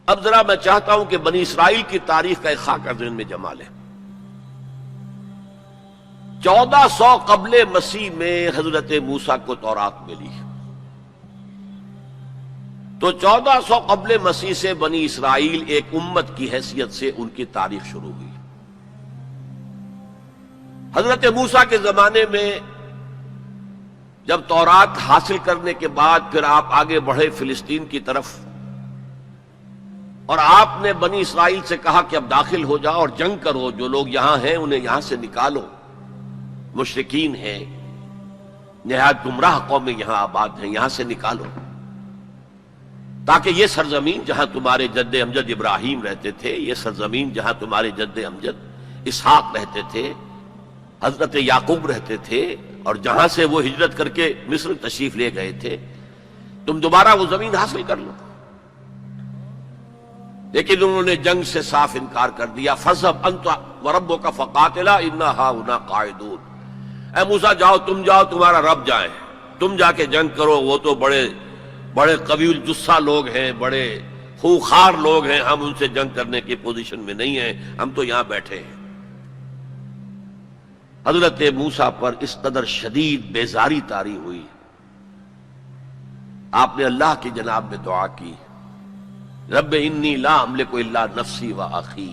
اب ذرا میں چاہتا ہوں کہ بنی اسرائیل کی تاریخ کا ایک خاکہ ذہن میں جما لیں۔ 1400 قبل مسیح میں حضرت موسیٰ کو تورات ملی، تو 1400 قبل مسیح سے بنی اسرائیل ایک امت کی حیثیت سے ان کی تاریخ شروع ہوئی۔ حضرت موسیٰ کے زمانے میں جب تورات حاصل کرنے کے بعد پھر آپ آگے بڑھے فلسطین کی طرف، اور آپ نے بنی اسرائیل سے کہا کہ اب داخل ہو جاؤ اور جنگ کرو، جو لوگ یہاں ہیں انہیں یہاں سے نکالو، مشرکین ہیں، نہایت گمراہ قومیں یہاں آباد ہیں، یہاں سے نکالو، تاکہ یہ سرزمین جہاں تمہارے جد امجد ابراہیم رہتے تھے، یہ سرزمین جہاں تمہارے جد امجد اسحاق رہتے تھے، حضرت یعقوب رہتے تھے، اور جہاں سے وہ ہجرت کر کے مصر تشریف لے گئے تھے، تم دوبارہ وہ زمین حاصل کر لو۔ لیکن انہوں نے جنگ سے صاف انکار کر دیا۔ فَاذْهَبْ أَنْتَ وَرَبُّكَ فَقَاتِلَا إِنَّا هَاهُنَا قَاعِدُونَ، اے موسیٰ جاؤ، تم جاؤ، تمہارا رب جائے، تم جا کے جنگ کرو، وہ تو بڑے قوی الجثہ لوگ ہیں، بڑے خوخار لوگ ہیں، ہم ان سے جنگ کرنے کی پوزیشن میں نہیں ہیں، ہم تو یہاں بیٹھے ہیں۔ حضرت موسیٰ پر اس قدر شدید بیزاری طاری ہوئی، آپ نے اللہ کی جناب میں دعا کی، رب انی لا املک الا نفسی و اخی،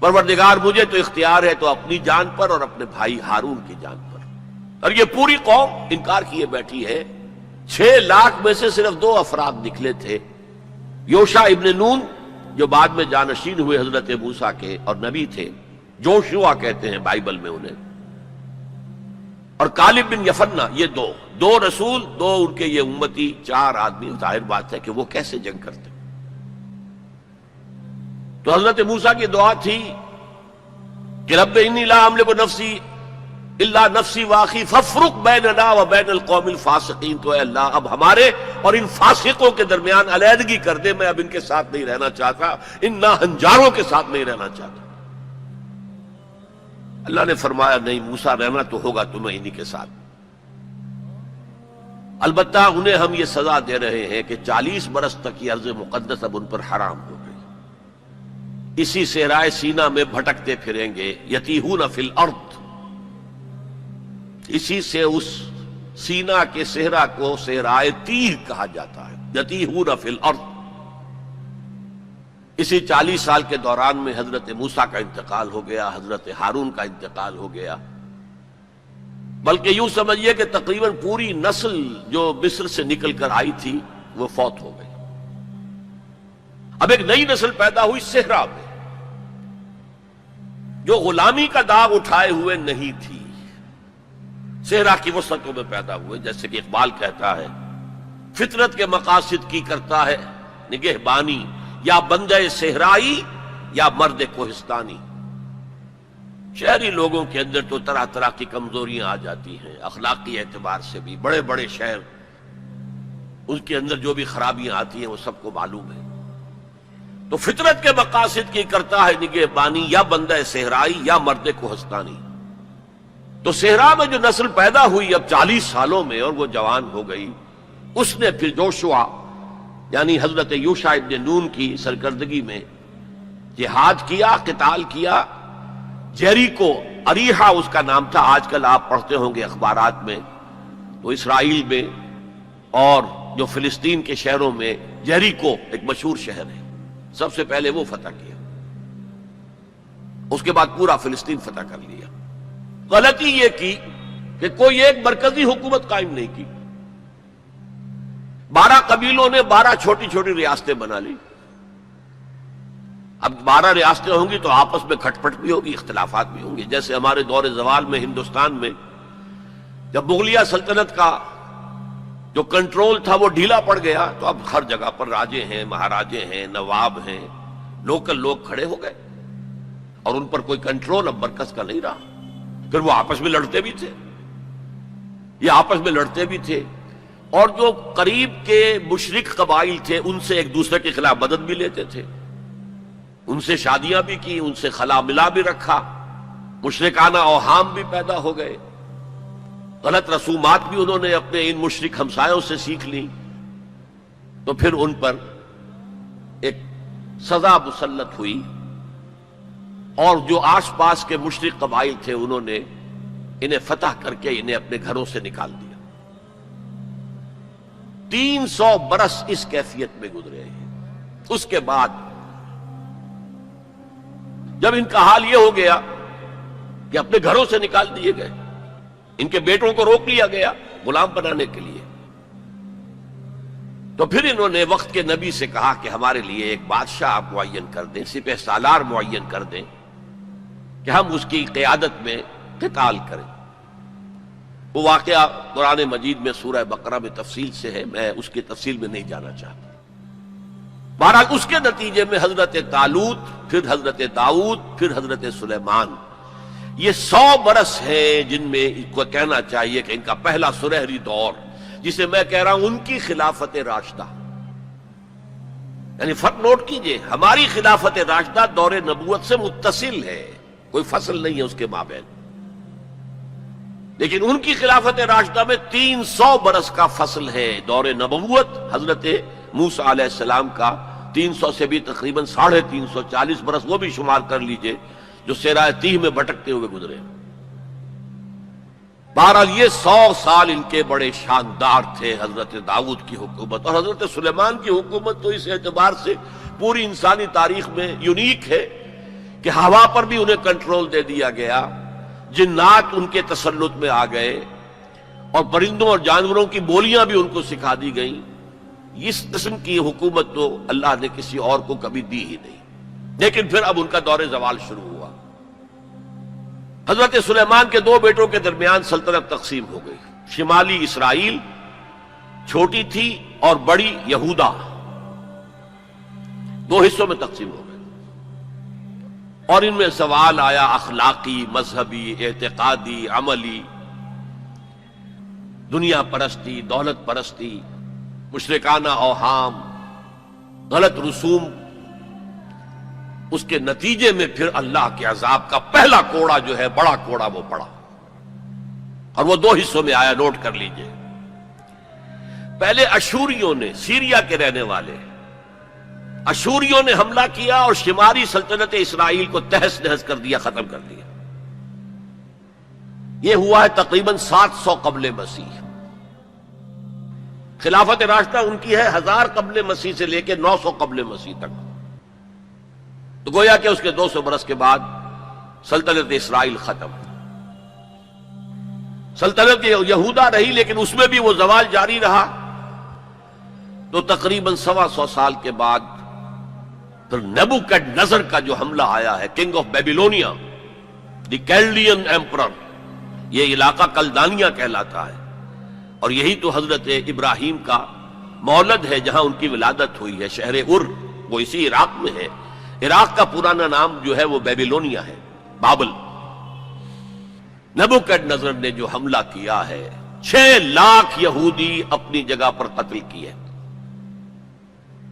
پروردگار مجھے تو اختیار ہے تو اپنی جان پر اور اپنے بھائی ہارون کی جان پر۔ اور یہ پوری قوم انکار کیے بیٹھی ہے۔ 6 لاکھ میں سے صرف 2 افراد نکلے تھے، یوشع ابن نون جو بعد میں جانشین ہوئے حضرت موسیٰ کے اور نبی تھے، جوشوا کہتے ہیں بائبل میں انہیں، اور کالب بن یفنہ، یہ دو رسول، 2 ان کے یہ امتی، 4 آدمی۔ ظاہر بات ہے کہ وہ کیسے جنگ کرتے۔ تو حضرت موسیٰ کی دعا تھی کہ رب انی لا املک نفسی الا نفسی واخی فافرق بیننا و بین القوم الفاسقین، تو اے اللہ اب ہمارے اور ان فاسقوں کے درمیان علیحدگی کر دے، میں اب ان کے ساتھ نہیں رہنا چاہتا، ان ناہنجاروں کے ساتھ نہیں رہنا چاہتا۔ اللہ نے فرمایا نہیں موسیٰ، رہنا تو ہوگا تمہیں انہی کے ساتھ، البتہ انہیں ہم یہ سزا دے رہے ہیں کہ 40 برس تک یہ ارض مقدس اب ان پر حرام ہو گئی، اسی صحرائے سینا میں بھٹکتے پھریں گے، یتیہون فی الارض، اسی سے اس سینا کے صحرا کو صحرائے تیہ کہا جاتا ہے، یتیہون فی الارض۔ اسی 40 سال کے دوران میں حضرت موسیٰ کا انتقال ہو گیا، حضرت ہارون کا انتقال ہو گیا، بلکہ یوں سمجھیے کہ تقریباً پوری نسل جو مصر سے نکل کر آئی تھی وہ فوت ہو گئی۔ اب ایک نئی نسل پیدا ہوئی صحرا میں، جو غلامی کا داغ اٹھائے ہوئے نہیں تھی، صحرا کی وسعتوں میں پیدا ہوئے۔ جیسے کہ اقبال کہتا ہے، فطرت کے مقاصد کی کرتا ہے نگہبانی، یا بندہ صحرائی یا مرد کوہستانی۔ شہری لوگوں کے اندر تو طرح طرح کی کمزوریاں آ جاتی ہیں، اخلاقی اعتبار سے بھی، بڑے بڑے شہر ان کے اندر جو بھی خرابیاں آتی ہیں وہ سب کو معلوم ہے۔ تو فطرت کے مقاصد کی کرتا ہے نگہبانی، یا بندہ صحرائی یا مرد کوہستانی۔ تو صحرا میں جو نسل پیدا ہوئی اب 40 سالوں میں، اور وہ جوان ہو گئی، اس نے پھر جوشوا یعنی حضرت یوشع ابن نون کی سرکردگی میں جہاد کیا، قتال کیا۔ جیریکو، اریحا اس کا نام تھا، آج کل آپ پڑھتے ہوں گے اخبارات میں، تو اسرائیل میں اور جو فلسطین کے شہروں میں جیریکو ایک مشہور شہر ہے، سب سے پہلے وہ فتح کیا، اس کے بعد پورا فلسطین فتح کر لیا۔ غلطی یہ کی کہ کوئی ایک مرکزی حکومت قائم نہیں کی، 12 قبیلوں نے 12 چھوٹی چھوٹی ریاستیں بنا لی۔ اب 12 ریاستیں ہوں گی تو آپس میں کھٹ پٹ بھی ہوگی، اختلافات بھی ہوں گے۔ جیسے ہمارے دور زوال میں ہندوستان میں جب مغلیہ سلطنت کا جو کنٹرول تھا وہ ڈھیلا پڑ گیا، تو اب ہر جگہ پر راجے ہیں، مہاراجے ہیں، نواب ہیں، لوکل لوگ کھڑے ہو گئے، اور ان پر کوئی کنٹرول اب مرکز کا نہیں رہا۔ پھر وہ آپس میں لڑتے بھی تھے، یہ آپس میں لڑتے بھی تھے، اور جو قریب کے مشرک قبائل تھے ان سے ایک دوسرے کے خلاف مدد بھی لیتے تھے، ان سے شادیاں بھی کی، ان سے خلا ملا بھی رکھا، مشرکانہ اوہام بھی پیدا ہو گئے، غلط رسومات بھی انہوں نے اپنے ان مشرک ہمسایوں سے سیکھ لی۔ تو پھر ان پر ایک سزا مسلط ہوئی اور جو آس پاس کے مشرک قبائل تھے انہوں نے انہیں فتح کر کے انہیں اپنے گھروں سے نکال دیا۔ 300 برس اس کیفیت میں گزرے ہیں۔ اس کے بعد جب ان کا حال یہ ہو گیا کہ اپنے گھروں سے نکال دیے گئے، ان کے بیٹوں کو روک لیا گیا غلام بنانے کے لیے، تو پھر انہوں نے وقت کے نبی سے کہا کہ ہمارے لیے ایک بادشاہ آپ معین کر دیں، سپہ سالار معین کر دیں کہ ہم اس کی قیادت میں قتال کریں۔ وہ واقعہ قرآن مجید میں سورہ بقرہ میں تفصیل سے ہے، میں اس کی تفصیل میں نہیں جانا چاہتا۔ بہرحال اس کے نتیجے میں حضرت طالوت، پھر حضرت داؤد، پھر حضرت سلیمان، یہ 100 برس ہیں جن میں ان کو کہنا چاہیے کہ ان کا پہلا سنہری دور، جسے میں کہہ رہا ہوں ان کی خلافت راشدہ، یعنی فرق نوٹ کیجئے، ہماری خلافت راشدہ دور نبوت سے متصل ہے، کوئی فصل نہیں ہے اس کے مابین، لیکن ان کی خلافت راشدہ میں 300 برس کا فصل ہے۔ دور نبوت حضرت موسیٰ علیہ السلام کا 300 سے بھی تقریباً 350 برس، وہ بھی شمار کر لیجئے، جو صحرائے تیہ میں بھٹکتے ہوئے گزرے۔ بہرحال یہ 100 سال ان کے بڑے شاندار تھے حضرت داؤد کی حکومت، اور حضرت سلیمان کی حکومت تو اس اعتبار سے پوری انسانی تاریخ میں یونیک ہے کہ ہوا پر بھی انہیں کنٹرول دے دیا گیا، جنات ان کے تسلط میں آ گئے، اور پرندوں اور جانوروں کی بولیاں بھی ان کو سکھا دی گئیں۔ اس قسم کی حکومت تو اللہ نے کسی اور کو کبھی دی ہی نہیں۔ لیکن پھر اب ان کا دور زوال شروع ہوا۔ حضرت سلیمان کے 2 بیٹوں کے درمیان سلطنت تقسیم ہو گئی، شمالی اسرائیل چھوٹی تھی اور بڑی یہودا، 2 حصوں میں تقسیم ہو گئی، اور ان میں سوال آیا اخلاقی، مذہبی، اعتقادی، عملی، دنیا پرستی، دولت پرستی، مشرکانہ اوہام، غلط رسوم۔ اس کے نتیجے میں پھر اللہ کے عذاب کا پہلا کوڑا جو ہے، بڑا کوڑا، وہ پڑا، اور وہ 2 حصوں میں آیا، نوٹ کر لیجئے۔ پہلے اشوریوں نے، سیریا کے رہنے والے اشوریوں نے حملہ کیا اور شمالی سلطنت اسرائیل کو تہس نہس کر دیا، ختم کر دیا۔ یہ ہوا ہے تقریباً 700 قبل مسیح۔ خلافت راشدہ ان کی ہے 1000 قبل مسیح سے لے کے 900 قبل مسیح تک، تو گویا کہ اس کے 200 برس کے بعد سلطنت اسرائیل ختم۔ سلطنت یہودا رہی، لیکن اس میں بھی وہ زوال جاری رہا، تو تقریباً 125 سال کے بعد پھر نیبوکڈ نظر کا جو حملہ آیا ہے، king of Babylonia, the Chaldean emperor, یہ علاقہ کلدانیہ کہلاتا ہے، اور یہی تو حضرت ابراہیم کا مولد ہے، جہاں ان کی ولادت ہوئی ہے، شہر ار، وہ اسی عراق میں ہے۔ عراق کا پرانا نام جو ہے وہ بیبیلونیا ہے، بابل۔ نیبوکڈ نظر نے جو حملہ کیا ہے، 6 لاکھ یہودی اپنی جگہ پر قتل کیے،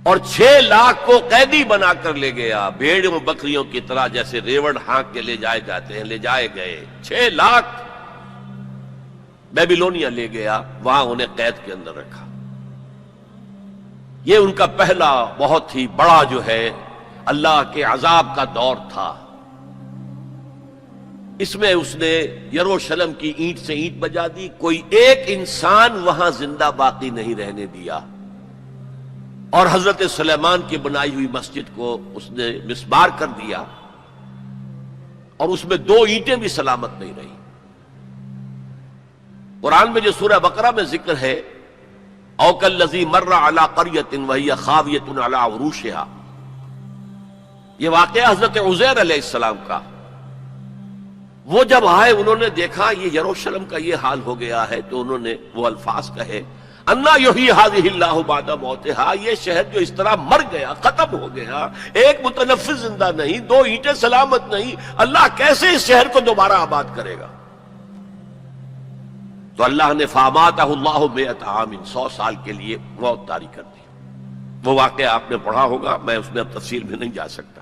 اور 6 لاکھ کو قیدی بنا کر لے گیا، بھیڑوں بکریوں کی طرح، جیسے ریوڑ ہانک کے لے جائے جاتے ہیں، لے جائے گئے۔ 6 لاکھ بیبیلونیا لے گیا، وہاں انہیں قید کے اندر رکھا۔ یہ ان کا پہلا بہت ہی بڑا جو ہے اللہ کے عذاب کا دور تھا۔ اس میں اس نے یروشلم کی اینٹ سے اینٹ بجا دی، کوئی ایک انسان وہاں زندہ باقی نہیں رہنے دیا، اور حضرت سلیمان کی بنائی ہوئی مسجد کو اس نے مسمار کر دیا، اور اس میں 2 اینٹیں بھی سلامت نہیں رہی۔ قرآن میں جو سورہ بقرہ میں ذکر ہے، او کالذی مر علی قریۃ وہی خاویۃ علی عروشہا، یہ واقعہ حضرت عزیر علیہ السلام کا، وہ جب آئے انہوں نے دیکھا یہ یروشلم کا یہ حال ہو گیا ہے، تو انہوں نے وہ الفاظ کہے، انا یحیی ہذہ اللہ بعد موتہا، یہ شہر جو اس طرح مر گیا، ختم ہو گیا، ایک متنفس زندہ نہیں، 2 اینٹیں سلامت نہیں، اللہ کیسے اس شہر کو دوبارہ آباد کرے گا؟ تو اللہ نے فاماتہ اللہ 100 عام، 100 سال کے لیے موت طاری کر دی۔ وہ واقعہ آپ نے پڑھا ہوگا، میں اس میں اب تفصیل میں نہیں جا سکتا۔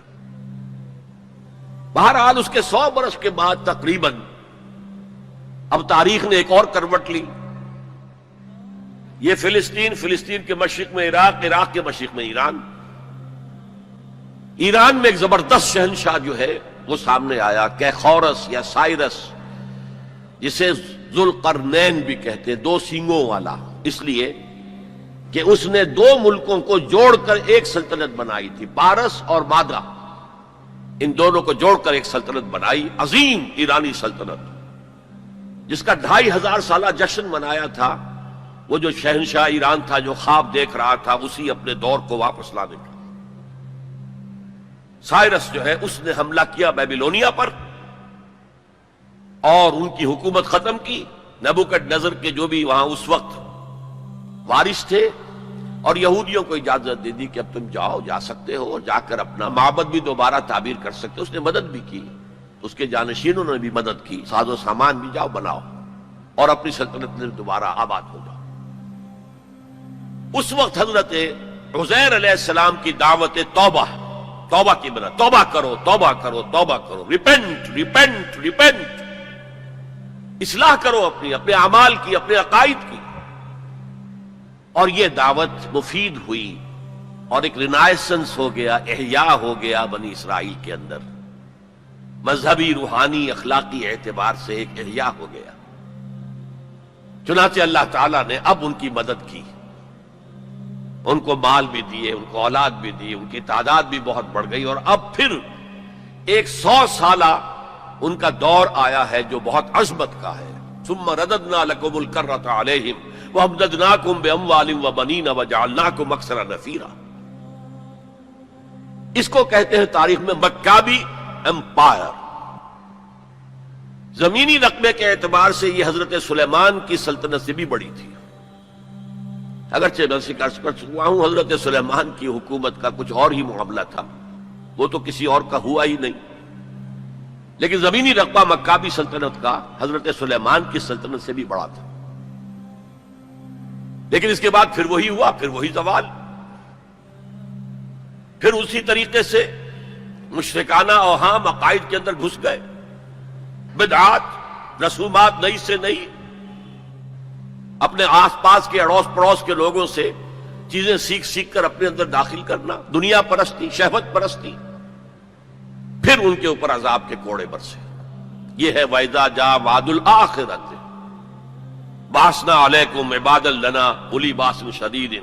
بہرحال اس کے 100 برس کے بعد تقریباً اب تاریخ نے ایک اور کروٹ لی۔ یہ فلسطین کے مشرق میں عراق، عراق کے مشرق میں ایران، ایران میں ایک زبردست شہنشاہ جو ہے وہ سامنے آیا، کیخورس یا سائرس، جسے ذوالقرنین بھی کہتے، دو سینگوں والا، اس لیے کہ اس نے دو ملکوں کو جوڑ کر ایک سلطنت بنائی تھی، پارس اور مادہ، ان دونوں کو جوڑ کر ایک سلطنت بنائی، عظیم ایرانی سلطنت، جس کا 2500 سالہ جشن منایا تھا وہ جو شہنشاہ ایران تھا جو خواب دیکھ رہا تھا اسی اپنے دور کو واپس لانے کا۔ سائرس جو ہے اس نے حملہ کیا بیبیلونیا پر اور ان کی حکومت ختم کی، نبوکڈنیزر کے جو بھی وہاں اس وقت وارث تھے، اور یہودیوں کو اجازت دے دی کہ اب تم جاؤ، جا سکتے ہو، جا کر اپنا معبد بھی دوبارہ تعمیر کر سکتے ہو۔ اس نے مدد بھی کی، اس کے جانشینوں نے بھی مدد کی، ساز و سامان بھی جاؤ بناؤ اور اپنی سلطنت میں دوبارہ آباد ہو جاؤ۔ اس وقت حضرت عزیر علیہ السلام کی دعوت توبہ کی بنا، توبہ کرو توبہ کرو توبہ کرو، ریپینٹ ریپینٹ ریپینٹ، اصلاح کرو اپنے اعمال کی، اپنے عقائد کی، اور یہ دعوت مفید ہوئی اور ایک رینائسنس ہو گیا، احیاء ہو گیا بنی اسرائیل کے اندر، مذہبی، روحانی، اخلاقی اعتبار سے ایک احیاء ہو گیا۔ چنانچہ اللہ تعالیٰ نے اب ان کی مدد کی، ان کو مال بھی دیے، ان کو اولاد بھی دی، ان کی تعداد بھی بہت بڑھ گئی، اور اب پھر 100 سالہ ان کا دور آیا ہے جو بہت عظمت کا ہے۔ ثم رددنا لكم الكرة عليهم وامددناكم باموال وبنين وجعلناكم اكثر نفيرا۔ اس کو کہتے ہیں تاریخ میں مکابی امپائر۔ زمینی رقبے کے اعتبار سے یہ حضرت سلیمان کی سلطنت سے بھی بڑی تھی، اگرچہ میں ذکر کر چکا ہوں حضرت سلیمان کی حکومت کا کچھ اور ہی معاملہ تھا، وہ تو کسی اور کا ہوا ہی نہیں، لیکن زمینی رقبہ مکابی سلطنت کا حضرت سلیمان کی سلطنت سے بھی بڑا تھا۔ لیکن اس کے بعد پھر وہی ہوا، پھر وہی زوال، پھر اسی طریقے سے مشرکانہ اوہام عقائد کے اندر گھس گئے، بدعات، رسومات نئی سے نئی، اپنے آس پاس کے اڑوس پڑوس کے لوگوں سے چیزیں سیکھ کر اپنے اندر داخل کرنا، دنیا پرستی، شہوت پرستی، پھر ان کے اوپر عذاب کے کوڑے برسے۔ یہ ہے وَإِذَا جَاءَ وَعْدُ الْآخِرَةِ بَعَثْنَا عَلَيْكُمْ عِبَادًا لَنَا أُولِي بَأْسٍ شَدِيدٍ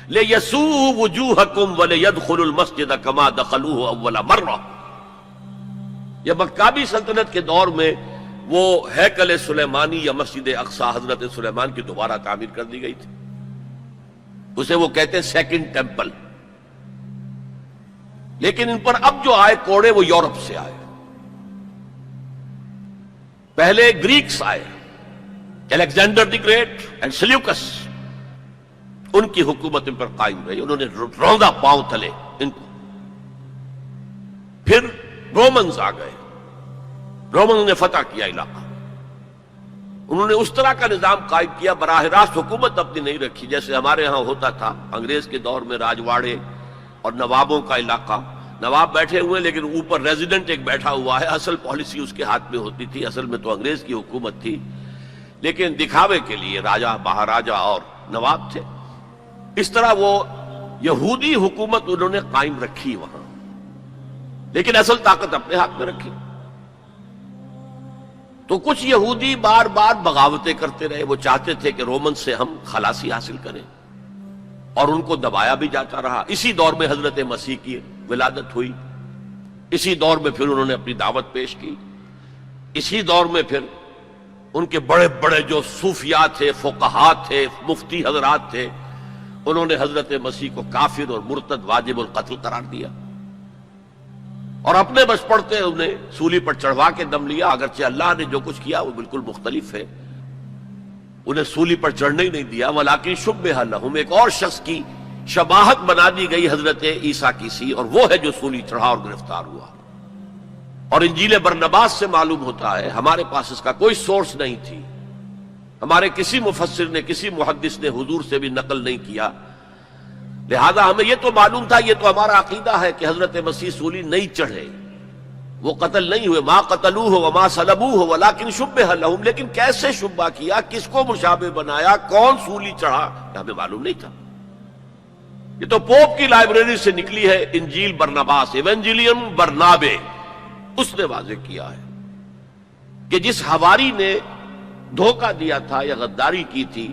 لِيَسُوءُوا وُجُوهَكُمْ وَلِيَدْخُلُوا الْمَسْجِدَ كَمَا دَخَلُوهُ أَوَّلَ مَرَّةٍ۔ یہ مکابی سلطنت کے دور میں وہ ہیکل سلیمانی یا مسجد اقصی حضرت سلیمان کی دوبارہ تعمیر کر دی گئی تھی، اسے وہ کہتے ہیں سیکنڈ ٹیمپل۔ لیکن ان پر اب جو آئے کوڑے وہ یورپ سے آئے، پہلے گریکس آئے، Alexander the Great and Seleucus, ان کی حکومت ان پر قائم رہی، انہوں نے روندا پاؤں تلے ان کو۔ پھر رومنز آ گئے، رومنز نے فتح کیا علاقہ، انہوں نے اس طرح کا نظام قائم کیا، براہ راست حکومت اپنی نہیں رکھی جیسے ہمارے ہاں ہوتا تھا انگریز کے دور میں، راجواڑے اور نوابوں کا علاقہ، نواب بیٹھے ہوئے لیکن اوپر ریزیڈنٹ ایک بیٹھا ہوا ہے، اصل پالیسی اس کے ہاتھ میں ہوتی تھی، اصل میں تو انگریز کی حکومت تھی، لیکن دکھاوے کے لیے راجہ، مہاراجہ اور نواب تھے۔ اس طرح وہ یہودی حکومت انہوں نے قائم رکھی وہاں، لیکن اصل طاقت اپنے ہاتھ میں رکھی۔ تو کچھ یہودی بار بار بغاوتیں کرتے رہے، وہ چاہتے تھے کہ رومن سے ہم خلاصی حاصل کریں، اور ان کو دبایا بھی جاتا رہا۔ اسی دور میں حضرت مسیح کی ولادت ہوئی، اسی دور میں پھر انہوں نے اپنی دعوت پیش کی، اسی دور میں پھر ان کے بڑے بڑے جو صوفیاء تھے، فقہاء تھے، مفتی حضرات تھے، انہوں نے حضرت مسیح کو کافر اور مرتد واجب القتل قرار دیا، اور اپنے بس پڑتے انہیں سولی پر چڑھوا کے دم لیا، اگرچہ اللہ نے جو کچھ کیا وہ بالکل مختلف ہے، انہیں سولی پر چڑھنے ہی نہیں دیا، ولیکن شبہ لہم، ایک اور شخص کی شباہت بنا دی گئی حضرت عیسیٰ کی سی، اور وہ ہے جو سولی چڑھا اور گرفتار ہوا۔ اور انجیل برنباس سے معلوم ہوتا ہے، ہمارے پاس اس کا کوئی سورس نہیں تھی، ہمارے کسی مفسر نے، کسی محدث نے حضور سے بھی نقل نہیں کیا، لہذا ہمیں یہ تو معلوم تھا، یہ تو ہمارا عقیدہ ہے کہ حضرت مسیح سولی نہیں چڑھے، وہ قتل نہیں ہوئے، ما قتلوہ وما صلبوہ ولکن شبہ لہم، لیکن کیسے شبہ کیا، کس کو مشابہ بنایا، کون سولی چڑھا، ہمیں معلوم نہیں تھا۔ یہ تو پوپ کی لائبریری سے نکلی ہے انجیل برناباس، ایونجیلیم برنابے، اس نے واضح کیا ہے کہ جس حواری نے دھوکہ دیا تھا یا غداری کی تھی،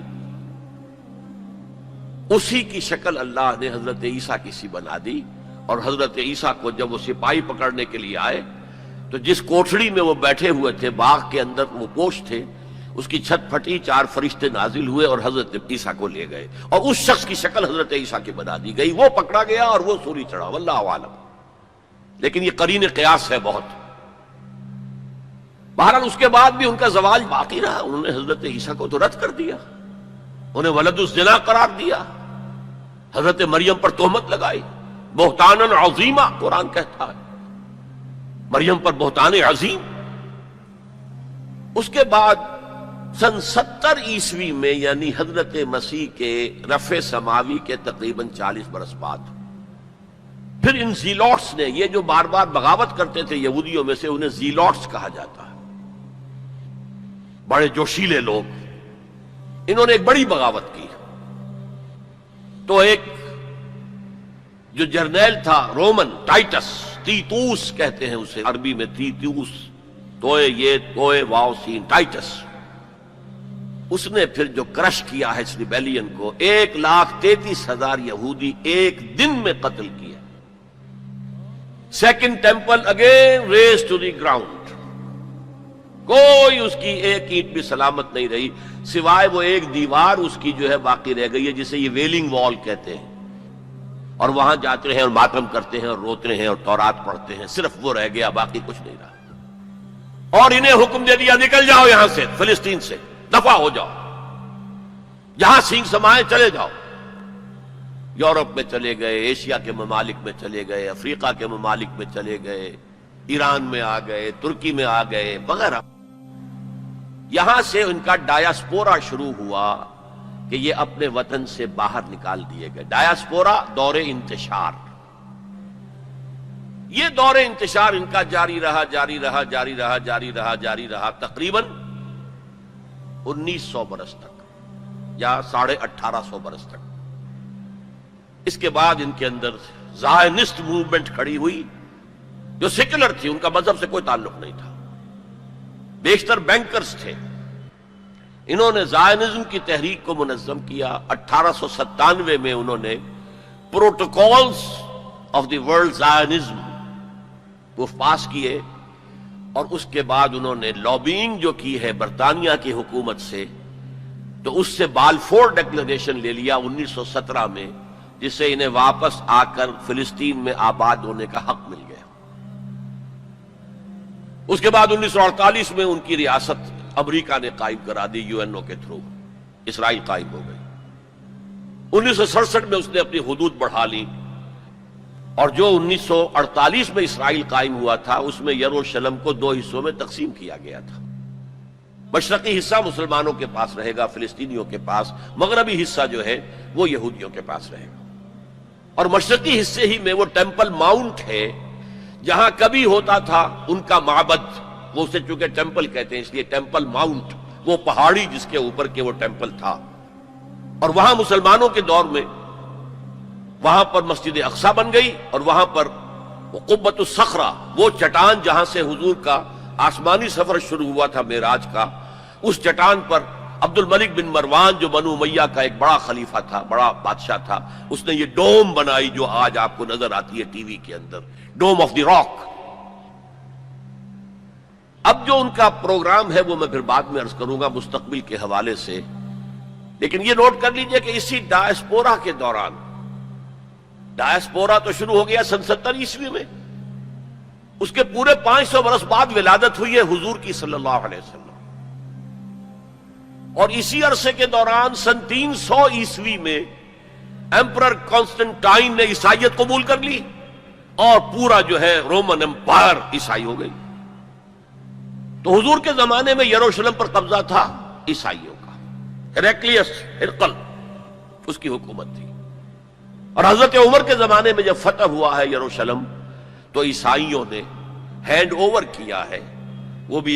اسی کی شکل اللہ نے حضرت عیسیٰ کی سی بنا دی. اور حضرت عیسیٰ کو جب وہ سپاہی پکڑنے کے لیے آئے تو جس کوٹھڑی میں وہ بیٹھے ہوئے تھے، باغ کے اندر وہ پوش تھے، اس کی چھت پھٹی، 4 فرشتے نازل ہوئے اور حضرت عیسیٰ کو لے گئے، اور اس شخص کی شکل حضرت عیسیٰ کی بنا دی گئی. وہ پکڑا گیا اور وہ سولی چڑھا، واللہ عالم. لیکن یہ قرین قیاس ہے بہت. بہرحال اس کے بعد بھی ان کا زوال باقی رہا. انہوں نے حضرت عیسیٰ کو تو رد کر دیا، انہیں ولد الزنا قرار دیا، حضرت مریم پر تہمت لگائی، بہتان عظیمہ قرآن کہتا ہے، مریم پر بہتان عظیم. اس کے بعد سن 70 عیسوی میں، یعنی حضرت مسیح کے رفع سماوی کے تقریباً 40 برس بعد، پھر ان زیلوٹس نے، یہ جو بار بار بغاوت کرتے تھے یہودیوں میں سے، انہیں زیلوٹس کہا جاتا ہے، بڑے جوشیلے لوگ، انہوں نے ایک بڑی بغاوت کی. تو ایک جو جرنیل تھا رومن، ٹائٹس، تیتوس کہتے ہیں اسے عربی میں، تیتوس، توئے یہ توئے واو سین، ٹائٹس، اس نے پھر جو کرش کیا ہے اس ریبیلین کو، 1,33,000 یہودی ایک دن میں قتل کیا. Second temple again raze to the ground, کوئی اس کی ایک اینٹ بھی سلامت نہیں رہی، سوائے وہ ایک دیوار اس کی جو ہے باقی رہ گئی ہے، جسے یہ ویلنگ وال کہتے ہیں، اور وہاں جاتے ہیں اور ماتم کرتے ہیں اور روتے ہیں اور تورات پڑھتے ہیں. صرف وہ رہ گیا، باقی کچھ نہیں رہا. اور انہیں حکم دے دیا نکل جاؤ یہاں سے، فلسطین سے دفع ہو جاؤ، جہاں سینگ سمائے چلے جاؤ. یورپ میں چلے گئے، ایشیا کے ممالک میں چلے گئے، افریقہ کے ممالک میں چلے گئے، ایران میں آ گئے، ترکی میں آ گئے وغیرہ. یہاں سے ان کا ڈایاسپورا شروع ہوا کہ یہ اپنے وطن سے باہر نکال دیے گئے. ڈایاسپورا، دور انتشار. یہ دور انتشار ان کا جاری رہا جاری رہا جاری رہا جاری رہا جاری رہا تقریباً 1900 برس تک یا 1850 برس تک. اس کے بعد ان کے اندر زائنسٹ موومنٹ کھڑی ہوئی جو سیکولر تھی، ان کا مذہب سے کوئی تعلق نہیں تھا، بیشتر بینکرز تھے. انہوں نے زائنزم کی تحریک کو منظم کیا. 1897 میں انہوں نے protocols of the world Zionism وہ پاس کیے، اور اس کے بعد انہوں نے لابینگ جو کی ہے برطانیہ کی حکومت سے، تو اس سے بالفور ڈکلریشن لے لیا 1917 میں، جس سے انہیں واپس آ کر فلسطین میں آباد ہونے کا حق مل گیا. اس کے بعد 1948 میں ان کی ریاست امریکہ نے قائم کرا دی، یو این او کے تھرو اسرائیل قائم ہو گئی. 1967 میں اس نے اپنی حدود بڑھا لی، اور جو 1948 میں اسرائیل قائم ہوا تھا اس میں یروشلم کو 2 حصوں میں تقسیم کیا گیا تھا. مشرقی حصہ مسلمانوں کے پاس رہے گا، فلسطینیوں کے پاس، مغربی حصہ جو ہے وہ یہودیوں کے پاس رہے گا. اور مشرقی حصے ہی میں وہ ٹیمپل ماؤنٹ ہے جہاں کبھی ہوتا تھا ان کا معبد، وہ اسے چونکہ ٹیمپل کہتے ہیں اس لیے ٹیمپل ماؤنٹ، وہ پہاڑی جس کے اوپر کے وہ ٹیمپل تھا. اور وہاں مسلمانوں کے دور میں وہاں پر مسجد اقصی بن گئی، اور وہاں پر قبۃ الصخرہ، وہ چٹان جہاں سے حضور کا آسمانی سفر شروع ہوا تھا معراج کا، اس چٹان پر عبد الملک بن مروان جو بنو امیہ کا ایک بڑا خلیفہ تھا، بڑا بادشاہ تھا، اس نے یہ ڈوم بنائی جو آج آپ کو نظر آتی ہے ٹی وی کے اندر، ڈوم آف دی راک. اب جو ان کا پروگرام ہے وہ میں پھر بعد میں عرض کروں گا مستقبل کے حوالے سے، لیکن یہ نوٹ کر لیجئے کہ اسی ڈایاسپورا کے دوران، ڈایاسپورا تو شروع ہو گیا سن 70 عیسوی میں، اس کے پورے 500 برس بعد ولادت ہوئی ہے حضور کی صلی اللہ علیہ وسلم، اور اسی عرصے کے دوران سن 300 عیسوی میں ایمپرر کانسٹنٹائن نے عیسائیت قبول کر لی، اور پورا جو ہے رومن امپائر عیسائی ہو گئی. تو حضور کے زمانے میں یروشلم پر قبضہ تھا عیسائیوں کا، ہیرکلیس ہرقل اس کی حکومت تھی. اور حضرت عمر کے زمانے میں جب فتح ہوا ہے یروشلم تو عیسائیوں نے ہینڈ اوور کیا ہے، وہ بھی